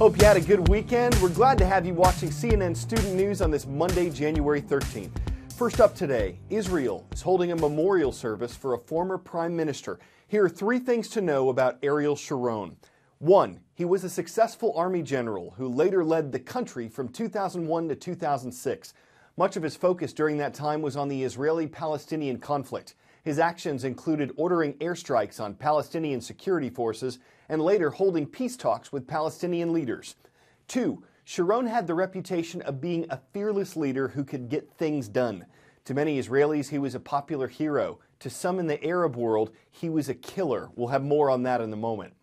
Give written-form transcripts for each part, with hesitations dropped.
Hope you had a good weekend. We're glad to have you watching CNN Student News on this Monday, January 13th. First up today, Israel is holding a memorial service for a former prime minister. Here are 3 things to know about Ariel Sharon. 1, he was a successful army general who later led the country from 2001 to 2006. Much of his focus during that time was on the Israeli-Palestinian conflict. His actions included ordering airstrikes on Palestinian security forces and later holding peace talks with Palestinian leaders. 2, Sharon had the reputation of being a fearless leader who could get things done. To many Israelis, he was a popular hero. To some in the Arab world, he was a killer. We'll have more on that in a moment.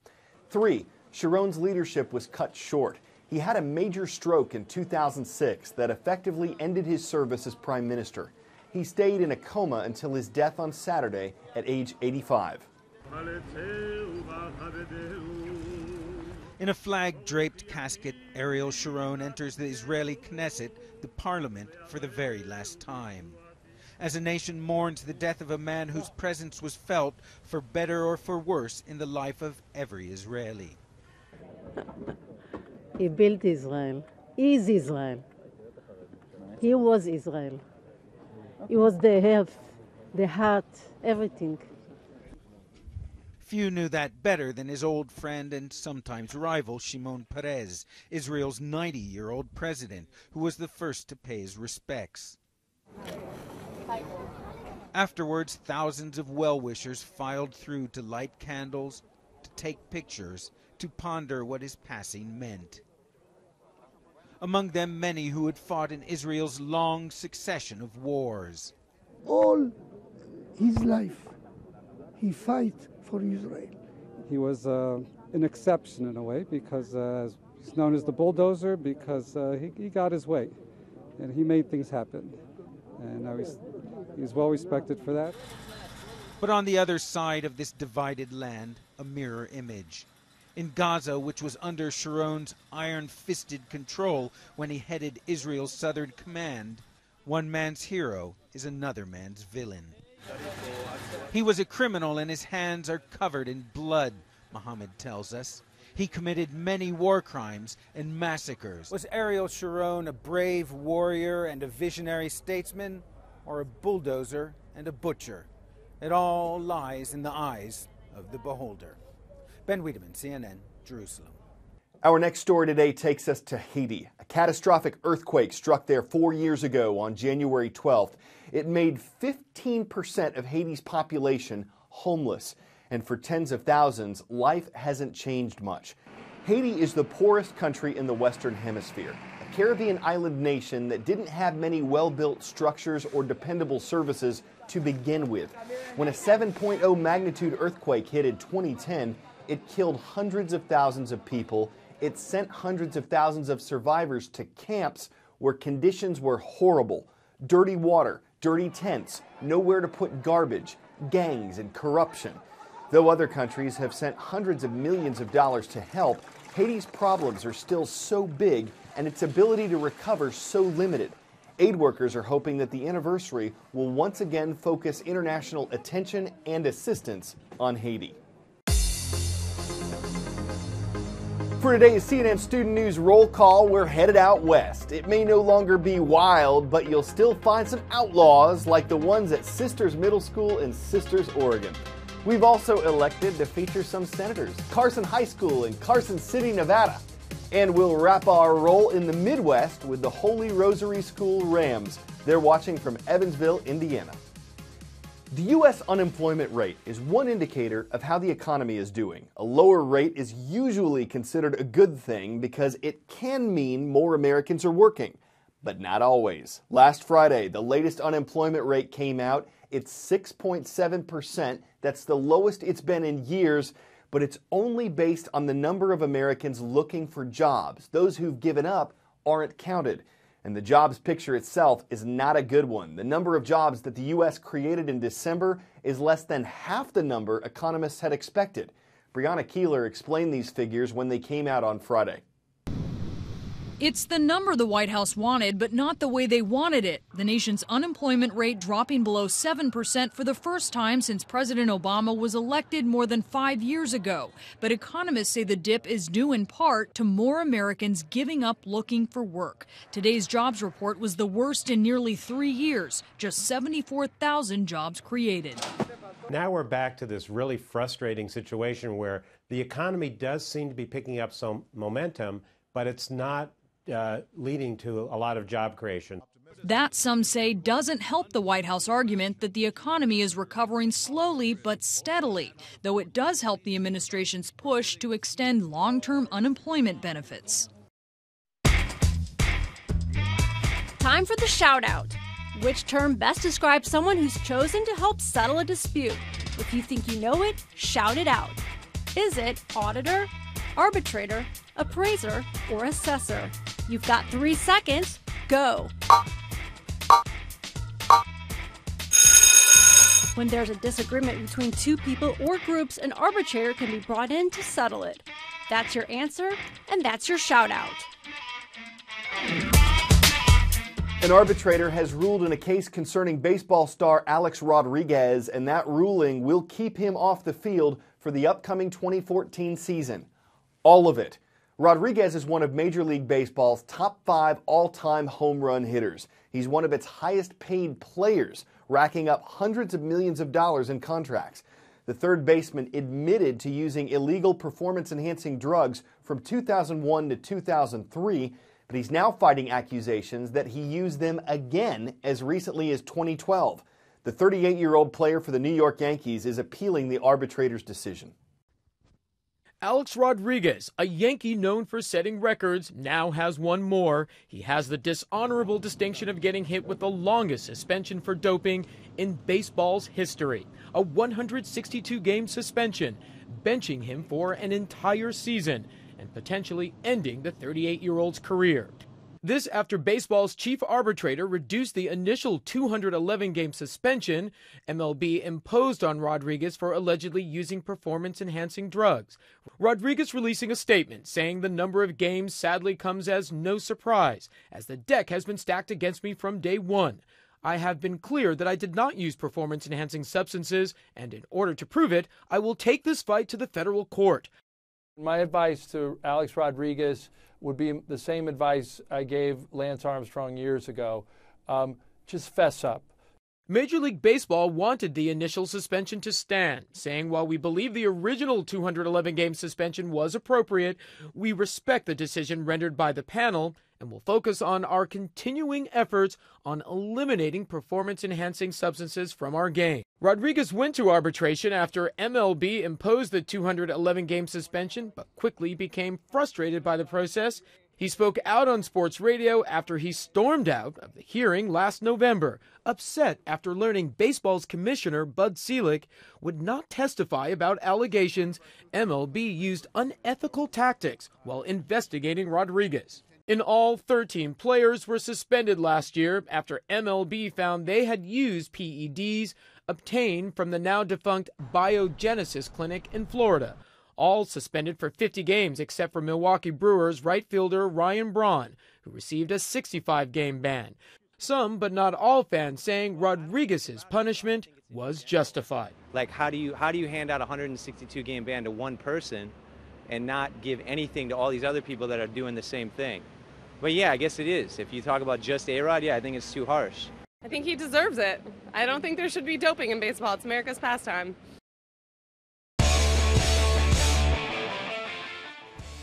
3, Sharon's leadership was cut short. He had a major stroke in 2006 that effectively ended his service as prime minister. He stayed in a coma until his death on Saturday at age 85. In a flag-draped casket, Ariel Sharon enters the Israeli Knesset, the parliament, for the very last time. As a nation mourns the death of a man whose presence was felt, for better or for worse, in the life of every Israeli. He built Israel. He is Israel. He was Israel. He was the health, the heart, everything. Few knew that better than his old friend and sometimes rival Shimon Peres, Israel's 90-year-old president, who was the first to pay his respects. Afterwards, thousands of well-wishers filed through to light candles, to take pictures, to ponder what his passing meant. Among them, many who had fought in Israel's long succession of wars. All his life, he fight for Israel. He was an exception in a way because he's known as the bulldozer because he got his way and he made things happen. And he's well respected for that. But on the other side of this divided land, a mirror image. In Gaza, which was under Sharon's iron-fisted control when he headed Israel's southern command, one man's hero is another man's villain. He was a criminal and his hands are covered in blood, Muhammad tells us. He committed many war crimes and massacres. Was Ariel Sharon a brave warrior and a visionary statesman, or a bulldozer and a butcher? It all lies in the eyes of the beholder. Ben Wiedemann, CNN, Jerusalem. Our next story today takes us to Haiti. A catastrophic earthquake struck there 4 years ago on January 12th. It made 15% of Haiti's population homeless. And for tens of thousands, life hasn't changed much. Haiti is the poorest country in the Western Hemisphere, a Caribbean island nation that didn't have many well-built structures or dependable services to begin with. When a 7.0 magnitude earthquake hit in 2010, it killed hundreds of thousands of people. It sent hundreds of thousands of survivors to camps where conditions were horrible. Dirty water, dirty tents, nowhere to put garbage, gangs, and corruption. Though other countries have sent hundreds of millions of dollars to help, Haiti's problems are still so big and its ability to recover so limited. Aid workers are hoping that the anniversary will once again focus international attention and assistance on Haiti. For today's CNN Student News Roll Call, we're headed out west. It may no longer be wild, but you'll still find some outlaws like the ones at Sisters Middle School in Sisters, Oregon. We've also elected to feature some senators, Carson High School in Carson City, Nevada. And we'll wrap our roll in the Midwest with the Holy Rosary School Rams. They're watching from Evansville, Indiana. The U.S. unemployment rate is one indicator of how the economy is doing. A lower rate is usually considered a good thing because it can mean more Americans are working, but not always. Last Friday, the latest unemployment rate came out. It's 6.7%. That's the lowest it's been in years, but it's only based on the number of Americans looking for jobs. Those who've given up aren't counted. And the jobs picture itself is not a good one. The number of jobs that the U.S. created in December is less than half the number economists had expected. Brianna Keeler explained these figures when they came out on Friday. It's the number the White House wanted, but not the way they wanted it. The nation's unemployment rate dropping below 7% for the first time since President Obama was elected more than 5 years ago. But economists say the dip is due in part to more Americans giving up looking for work. Today's jobs report was the worst in nearly 3 years, just 74,000 jobs created. Now we're back to this really frustrating situation where the economy does seem to be picking up some momentum, but it's not leading to a lot of job creation. That, some say, doesn't help the White House argument that the economy is recovering slowly but steadily, though it does help the administration's push to extend long-term unemployment benefits. Time for the shout-out. Which term best describes someone who's chosen to help settle a dispute? If you think you know it, shout it out. Is it auditor, arbitrator, appraiser, or assessor? You've got 3 seconds. Go. When there's a disagreement between two people or groups, an arbitrator can be brought in to settle it. That's your answer, and that's your shout out. An arbitrator has ruled in a case concerning baseball star Alex Rodriguez, and that ruling will keep him off the field for the upcoming 2014 season. All of it. Rodriguez is one of Major League Baseball's top 5 all-time home run hitters. He's one of its highest paid players, racking up hundreds of millions of dollars in contracts. The third baseman admitted to using illegal performance-enhancing drugs from 2001 to 2003, but he's now fighting accusations that he used them again as recently as 2012. The 38-year-old player for the New York Yankees is appealing the arbitrator's decision. Alex Rodriguez, a Yankee known for setting records, now has one more. He has the dishonorable distinction of getting hit with the longest suspension for doping in baseball's history, a 162-game suspension, benching him for an entire season and potentially ending the 38-year-old's career. This after baseball's chief arbitrator reduced the initial 211-game suspension MLB imposed on Rodriguez for allegedly using performance-enhancing drugs. Rodriguez releasing a statement saying the number of games sadly comes as no surprise, as the deck has been stacked against me from day one. I have been clear that I did not use performance-enhancing substances, and in order to prove it, I will take this fight to the federal court. My advice to Alex Rodriguez would be the same advice I gave Lance Armstrong years ago. Just fess up. Major League Baseball wanted the initial suspension to stand, saying while we believe the original 211-game suspension was appropriate, we respect the decision rendered by the panel and will focus on our continuing efforts on eliminating performance-enhancing substances from our game. Rodriguez went to arbitration after MLB imposed the 211-game suspension, but quickly became frustrated by the process. He spoke out on sports radio after he stormed out of the hearing last November, upset after learning baseball's commissioner, Bud Selig, would not testify about allegations MLB used unethical tactics while investigating Rodriguez. In all, 13 players were suspended last year after MLB found they had used PEDs obtained from the now-defunct Biogenesis Clinic in Florida. All suspended for 50 games except for Milwaukee Brewers right fielder Ryan Braun, who received a 65-game ban. Some, but not all fans saying Rodriguez's punishment was justified. Like, how do you hand out a 162-game ban to one person and not give anything to all these other people that are doing the same thing? But yeah, I guess it is. If you talk about just A-Rod, yeah, I think it's too harsh. I think he deserves it. I don't think there should be doping in baseball. It's America's pastime.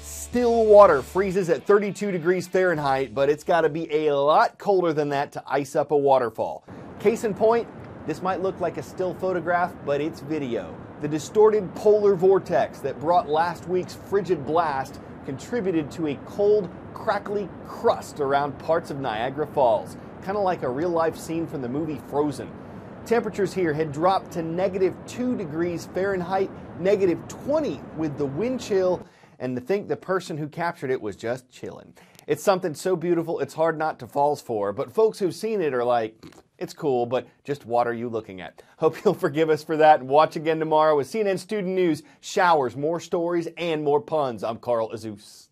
Still water freezes at 32 degrees Fahrenheit, but it's got to be a lot colder than that to ice up a waterfall. Case in point, this might look like a still photograph, but it's video. The distorted polar vortex that brought last week's frigid blast contributed to a cold, crackly crust around parts of Niagara Falls, kind of like a real-life scene from the movie Frozen. Temperatures here had dropped to -2 degrees Fahrenheit, -20 with the wind chill, and to think the person who captured it was just chilling. It's something so beautiful it's hard not to falls for, but folks who've seen it are like, it's cool, but just what are you looking at? Hope you'll forgive us for that and watch again tomorrow with CNN Student News, showers, more stories, and more puns. I'm Carl Azus.